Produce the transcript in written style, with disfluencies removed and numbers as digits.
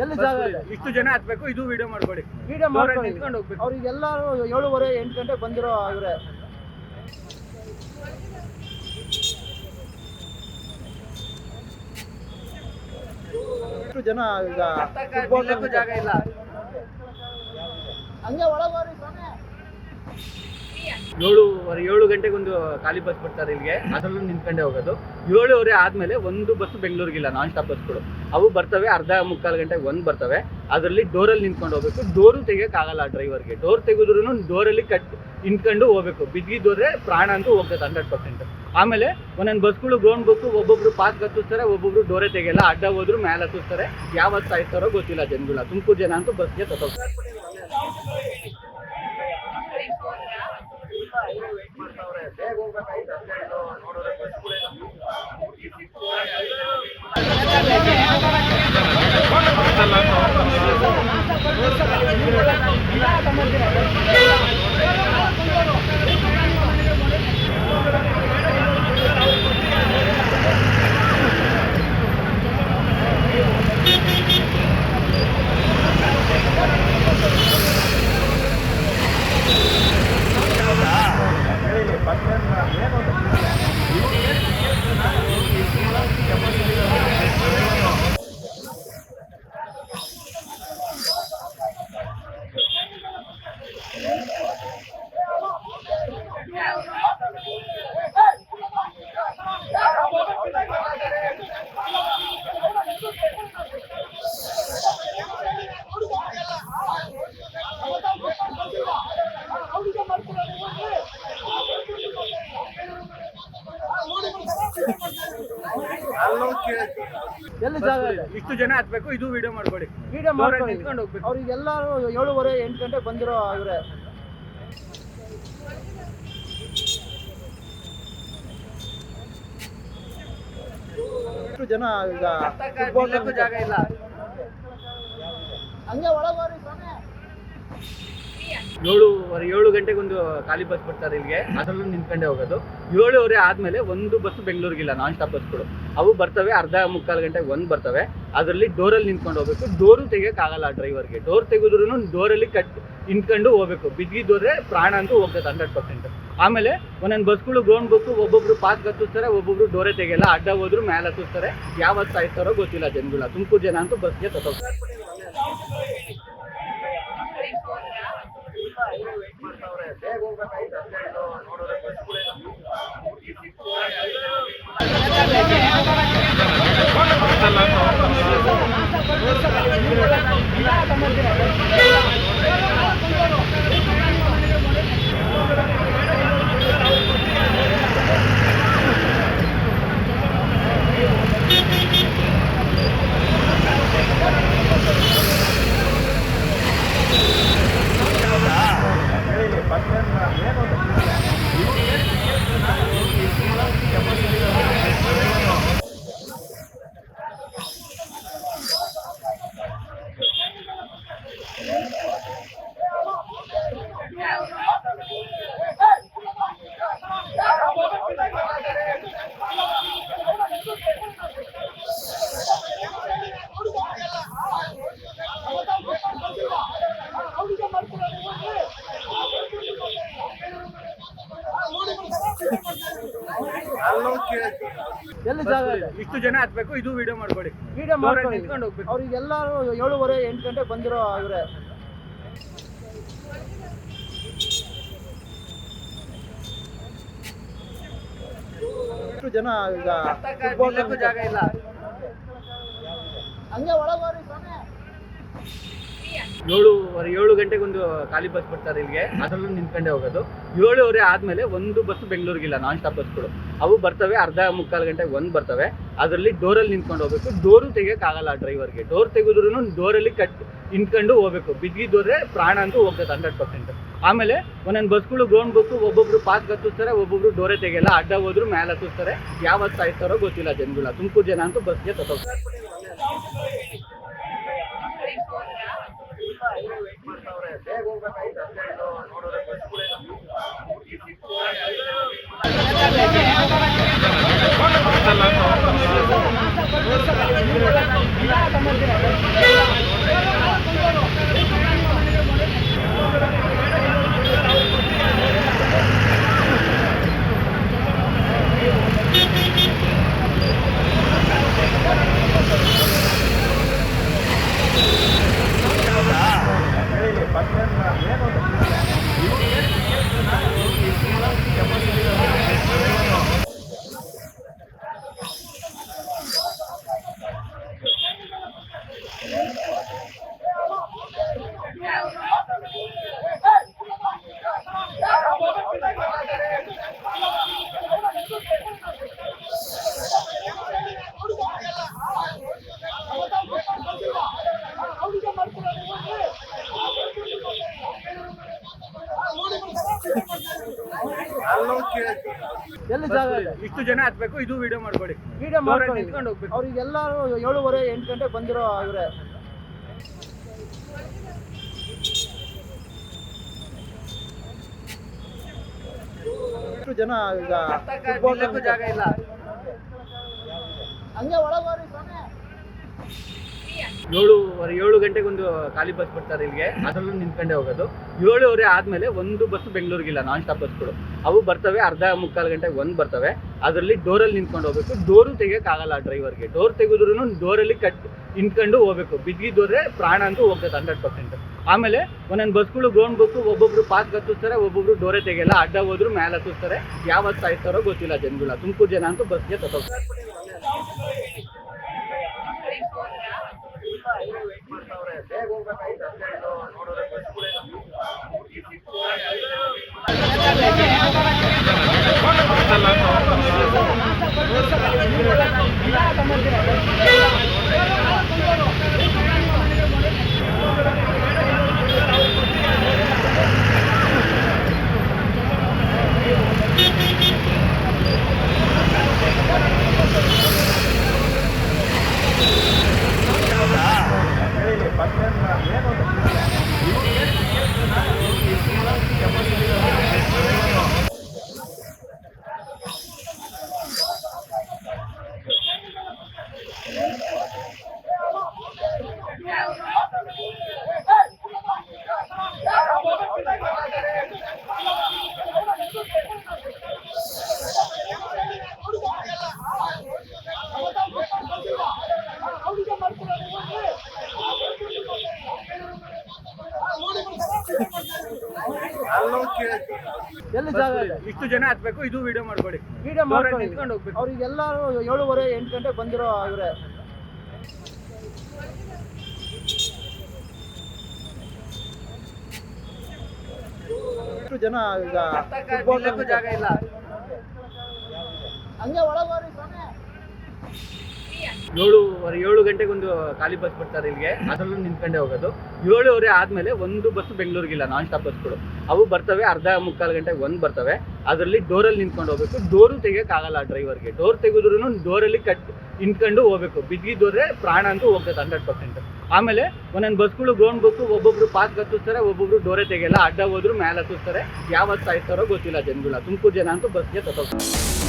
ಎಲ್ಲಿ ಜಾಗ ಇದೆ? ಇಷ್ಟು ಜನ ಹತ್ಬೇಕು. ಇದು ವಿಡಿಯೋ ಮಾಡ್ಕೊಳ್ಳಿ. ವಿಡಿಯೋ ಮಾಡ್ಕೊಂಡು ನಿಂತ್ಕೊಂಡು ಹೋಗ್ಬೇಕು. ಅವ್ರಿಗೆಲ್ಲರೂ 7:30-8 ಗಂಟೆಗೆ ಬಂದಿರೋ ಇವರೇ. ಎಷ್ಟು ಜನ ಈಗ ಜಾಗ ಇಲ್ಲ. ಹಂಗೆ ಒಳಗೋರಿ ಸ್ವಾಮಿ. 7 ಗಂಟೆಗೆ ಒಂದು ಖಾಲಿ ಬಸ್ ಬರ್ತಾರೆ ಇಲ್ಲಿಗೆ. ಅದರಲ್ಲೂ ನಿಂತ್ಕೊಂಡೇ ಹೋಗೋದು. 7:30 ಆದ್ಮೇಲೆ ಒಂದು ಬಸ್ ಬೆಂಗಳೂರಿಗಿಲ್ಲ, ನಾನ್ ಸ್ಟಾಪ್ ಬಸ್ಗಳು ಅವು ಬರ್ತವೆ. ಅರ್ಧ ಮುಕ್ಕಾಲು ಗಂಟೆಗೆ ಒಂದು ಬರ್ತವೆ. ಅದರಲ್ಲಿ ಡೋರಲ್ಲಿ ನಿಂತ್ಕೊಂಡು ಹೋಗ್ಬೇಕು. ಡೋರು ತೆಗಿಯೋಕ್ಕಾಗಲ್ಲ ಡ್ರೈವರ್ಗೆ. ಡೋರ್ ತೆಗೆದ್ರು ಡೋರಲ್ಲಿ ನಿಂತ್ಕೊಂಡು ಹೋಗ್ಬೇಕು. ಬಿದ್ದಿದ್ದೋದ್ರೆ ಪ್ರಾಣ ಅಂತೂ ಹೋಗ್ತದೆ 100%. ಆಮೇಲೆ ಒಂದೊಂದು ಬಸ್ಗಳು ಗ್ರೌಂಡ್ ಬಸ್ಸು ಒಬ್ಬೊಬ್ರು ಪಾಸ್ ಹತ್ತಿಸ್ತಾರೆ, ಒಬ್ಬೊಬ್ರು ಡೋರೇ ತೆಗಿಯಲ್ಲ. ಅಡ್ಡ ಹೋದ್ರು ಮೇಲೆ ಹತ್ತಿಸ್ತಾರೆ. ಯಾವತ್ತು ಸಾಯ್ತಾರೋ ಗೊತ್ತಿಲ್ಲ ಜನಗಳ. ತುಮಕೂರು ಜನ ಅಂತೂ ಬಸ್ಗೆ ತಗೋತಾರೆ. ಎಲ್ಲಿ ಜಾಗ ಇದೆ? ಇಷ್ಟು ಜನ ಹತ್ಬೇಕು. ಇದು ವಿಡಿಯೋ ಮಾಡ್ಕೊಳ್ಳಿ. ವಿಡಿಯೋ ಮಾಡ್ಕೊಂಡು ನಿಂತ್ಕೊಂಡು ಹೋಗ್ಬೇಕು. ಅವ್ರಿಗೆಲ್ಲರೂ 7:30-8 ಗಂಟೆಗೆ ಬಂದಿರೋ ಇವರೇ. ಎಷ್ಟು ಜನ ಈಗ ಜಾಗ ಇಲ್ಲ. ಹಂಗೆ ಒಳಗೋರಿ ಸ್ವಾಮಿ. 7 ಗಂಟೆಗೆ ಒಂದು ಖಾಲಿ ಬಸ್ ಬರ್ತಾರೆ ಇಲ್ಲಿಗೆ. ಅದರಲ್ಲೂ ನಿಂತ್ಕೊಂಡೇ ಹೋಗೋದು. 7:30 ಆದ್ಮೇಲೆ ಒಂದು ಬಸ್ ಬೆಂಗಳೂರಿಗಿಲ್ಲ, ನಾನ್ ಸ್ಟಾಪ್ ಬಸ್ಗಳು ಅವು ಬರ್ತವೆ. ಅರ್ಧ ಮುಕ್ಕಾಲು ಗಂಟೆಗೆ ಒಂದು ಬರ್ತವೆ. ಅದರಲ್ಲಿ ಡೋರಲ್ಲಿ ನಿಂತ್ಕೊಂಡು ಹೋಗ್ಬೇಕು. ಡೋರು ತೆಗಿಯೋಕ್ಕಾಗಲ್ಲ ಡ್ರೈವರ್ಗೆ. ಡೋರ್ ತೆಗೆದ್ರು ಡೋರಲ್ಲಿ ನಿಂತ್ಕೊಂಡು ಹೋಗ್ಬೇಕು. ಬಿದ್ದಿದ್ದೋದ್ರೆ ಪ್ರಾಣ ಅಂತೂ ಹೋಗ್ತದೆ 100%. ಆಮೇಲೆ ಒಂದೊಂದು ಬಸ್ಗಳು ಗ್ರೌಂಡ್ ಬಸ್ಸು ಒಬ್ಬೊಬ್ರು ಪಾಸ್ ಹತ್ತಿಸ್ತಾರೆ, ಒಬ್ಬೊಬ್ರು ಡೋರೇ ತೆಗಿಯಲ್ಲ. ಅಡ್ಡ ಹೋದ್ರು ಮೇಲೆ ಹತ್ತಿಸ್ತಾರೆ. ಯಾವತ್ತು ಸಾಯ್ತಾರೋ ಗೊತ್ತಿಲ್ಲ ಜನಗಳ. ತುಮಕೂರು ಜನ ಅಂತೂ ಬಸ್ಗೆ ತಗೋತಾರೆ. ಎಲ್ಲಿ ಜಾಗ ಇದೆ? ಇಷ್ಟು ಜನ ಹತ್ಬೇಕು. ಇದು ವಿಡಿಯೋ ಮಾಡ್ಕೊಳ್ಳಿ. ವಿಡಿಯೋ ಮಾಡ್ಕೊಂಡು ನಿಂತ್ಕೊಂಡು ಹೋಗ್ಬೇಕು. ಅವ್ರಿಗೆಲ್ಲರೂ 7:30-8 ಗಂಟೆಗೆ ಬಂದಿರೋ ಇವರೇ. ಎಷ್ಟು ಜನ ಈಗ ನಿಲ್ಲಕ್ಕೂ ಜಾಗ ಇಲ್ಲ. ಹಂಗೆ ಒಳಗೋರಿ ಸ್ವಾಮಿ. 7 ಗಂಟೆಗೊಂದು ಖಾಲಿ ಬಸ್ ಬರ್ತಾರೆ ಇಲ್ಲಿಗೆ, ಅದರಲ್ಲೂ ನಿಂತ್ಕೊಂಡೇ ಹೋಗೋದು. 7:30 ಆದ್ಮೇಲೆ ಒಂದು ಬಸ್ ಬೆಂಗಳೂರಿಗಿಲ್ಲ, ನಾನ್ ಸ್ಟಾಪ್ ಬಸ್ಗಳು. ಅವು ಬರ್ತವೆ, ಅರ್ಧ ಮುಕ್ಕಾಲು ಗಂಟೆಗೆ ಒಂದು ಬರ್ತವೆ. ಅದರಲ್ಲಿ ಡೋರಲ್ಲಿ ನಿಂತ್ಕೊಂಡು ಹೋಗ್ಬೇಕು. ಡೋರು ತೆಗಿಯೋಕ್ಕಾಗಲ್ಲ ಡ್ರೈವರ್ಗೆ. ಡೋರ್ ತೆಗೆದ್ರೂ ಡೋರಲ್ಲಿ ನಿಂತ್ಕೊಂಡು ಹೋಗ್ಬೇಕು. ಬಿದ್ದಿದ್ದೋದ್ರೆ ಪ್ರಾಣ ಅಂತೂ ಹೋಗ್ತದೆ 100%. ಆಮೇಲೆ ಒಂದೊಂದು ಬಸ್ಗಳು ಗ್ರೌಂಡ್ ಬೇಕು, ಒಬ್ಬೊಬ್ರು ಪಾಸ್ ಹತ್ತಿಸ್ತಾರೆ, ಒಬ್ಬೊಬ್ರು ಡೋರೆ ತೆಗಿಯಲ್ಲ, ಅಡ್ಡ ಹೋದ್ರು ಮೇಲೆ ಹತ್ತಿಸ್ತಾರೆ. ಯಾವತ್ತು ಸಾಯ್ತಾರೋ ಗೊತ್ತಿಲ್ಲ ಜನಗಳ. ತುಮಕೂರು ಜನ ಅಂತೂ ಬಸ್ಗೆ ತಗೋತಾರೆ. ಎಲ್ಲಿ ಜಾಗ ಇದೆ? ಇಷ್ಟು ಜನ ಹತ್ಬೇಕು. ಇದು ವಿಡಿಯೋ ಮಾಡ್ಕೊಳ್ಳಿ. ವಿಡಿಯೋ ಮಾಡ್ಕೊಳ್ಳಿ. ನಿಂತ್ಕೊಂಡು ಹೋಗ್ಬೇಕು. ಅವ್ರಿಗೆಲ್ಲರೂ 7:30 8 ಗಂಟೆಗೆ ಬಂದಿರೋ ಇವ್ರೆ. ಎಷ್ಟು ಜನ ಈಗ ನಿಲ್ಲಕ್ಕೂ ಜಾಗ ಇಲ್ಲ. ಹಂಗೆ ಒಳಗೋರಿ ಸ್ವಾಮಿ. 7 ಗಂಟೆಗೊಂದು ಖಾಲಿ ಬಸ್ ಬರ್ತಾರೆ ಇಲ್ಲಿಗೆ, ಅದರಲ್ಲೂ ನಿಂತ್ಕೊಂಡೇ ಹೋಗೋದು. 7:30 ಆದ್ಮೇಲೆ ಒಂದು ಬಸ್ ಬೆಂಗಳೂರಿಗಿಲ್ಲ, ನಾನ್ ಸ್ಟಾಪ್ ಬಸ್ಗಳು. ಅವು ಬರ್ತವೆ, ಅರ್ಧ ಮುಕ್ಕಾಲು ಗಂಟೆಗೆ ಒಂದು ಬರ್ತವೆ. ಅದರಲ್ಲಿ ಡೋರಲ್ಲಿ ನಿಂತ್ಕೊಂಡು ಹೋಗ್ಬೇಕು. ಡೋರು ತೆಗಿಯೋಕ್ಕಾಗಲ್ಲ ಡ್ರೈವರ್ಗೆ. ಡೋರ್ ತೆಗೆದ್ರೂ ಡೋರಲ್ಲಿ ನಿಂತ್ಕೊಂಡು ಹೋಗ್ಬೇಕು. ಬಿದ್ದಿದ್ದೋದ್ರೆ ಪ್ರಾಣ ಅಂತೂ ಹೋಗ್ತದೆ 100%. ಆಮೇಲೆ ಒಂದೊಂದು ಬಸ್ಗಳು ಗ್ರೌಂಡ್ ಬೇಕು, ಒಬ್ಬೊಬ್ರು ಪಾಸ್ ಹತ್ತಿಸ್ತಾರೆ, ಒಬ್ಬೊಬ್ರು ಡೋರೆ ತೆಗಿಯಲ್ಲ, ಅಡ್ಡ ಹೋದ್ರು ಮೇಲೆ ಹತ್ತಿಸ್ತಾರೆ. ಯಾವತ್ತು ಸಾಯ್ತಾರೋ ಗೊತ್ತಿಲ್ಲ ಜನಗಳ. ತುಮಕೂರು ಜನ ಅಂತೂ ಬಸ್ಗೆ ತಗೋತಾರೆ. ಎಲ್ಲಿ ಜಾಗ ಇದೆ? ಇಷ್ಟು ಜನ ಹತ್ಬೇಕು. ಇದು ವಿಡಿಯೋ ಮಾಡ್ಕೊಳ್ಳಿ. ವಿಡಿಯೋ ಮಾಡ್ಕೊಳ್ಳಿ. ನಿಂತ್ಕೊಂಡು ಹೋಗ್ಬೇಕು. ಅವ್ರಿಗೆಲ್ಲರೂ 7:30 8 ಗಂಟೆಗೆ ಬಂದಿರೋ ಇವ್ರೆ. ಎಷ್ಟು ಜನ ಈಗ ನಿಲ್ಲಕ್ಕೂ ಜಾಗ ಇಲ್ಲ. ಹಂಗೆ ಒಳಗೋರಿ ಸ್ವಾಮಿ. 7 ಗಂಟೆಗೊಂದು ಖಾಲಿ ಬಸ್ ಬರ್ತಾರೆ ಇಲ್ಲಿಗೆ, ಅದರಲ್ಲೂ ನಿಂತ್ಕೊಂಡೇ ಹೋಗೋದು. 7:30 ಆದ್ಮೇಲೆ ಒಂದು ಬಸ್ ಬೆಂಗಳೂರಿಗಿಲ್ಲ, ನಾನ್ ಸ್ಟಾಪ್ ಬಸ್ಗಳು. ಅವು ಬರ್ತವೆ, ಅರ್ಧ ಮುಕ್ಕಾಲು ಗಂಟೆಗೆ ಒಂದು ಬರ್ತವೆ. ಅದರಲ್ಲಿ ಡೋರಲ್ಲಿ ನಿಂತ್ಕೊಂಡು ಹೋಗ್ಬೇಕು. ಡೋರು ತೆಗಿಯೋಕ್ಕಾಗಲ್ಲ ಡ್ರೈವರ್ಗೆ. ಡೋರ್ ತೆಗೆದ್ರೂ ಡೋರಲ್ಲಿ ನಿಂತ್ಕೊಂಡು ಹೋಗ್ಬೇಕು. ಬಿದ್ದಿದ್ದೋದ್ರೆ ಪ್ರಾಣ ಅಂತೂ ಹೋಗ್ತದೆ 100%. ಆಮೇಲೆ ಒಂದೊಂದು ಬಸ್ಗಳು ಗ್ರೌಂಡ್ ಬೇಕು, ಒಬ್ಬೊಬ್ರು ಪಾಸ್ ಹತ್ತಿಸ್ತಾರೆ, ಒಬ್ಬೊಬ್ರು ಡೋರೆ ತೆಗಿಯಲ್ಲ, ಅಡ್ಡ ಹೋದ್ರು ಮೇಲೆ ಹತ್ತಿಸ್ತಾರೆ. ಯಾವತ್ತು ಸಾಯ್ತಾರೋ ಗೊತ್ತಿಲ್ಲ ಜನಗಳ. ತುಮಕೂರು ಜನ ಅಂತೂ ಬಸ್ಗೆ ತಗೋತಾರೆ.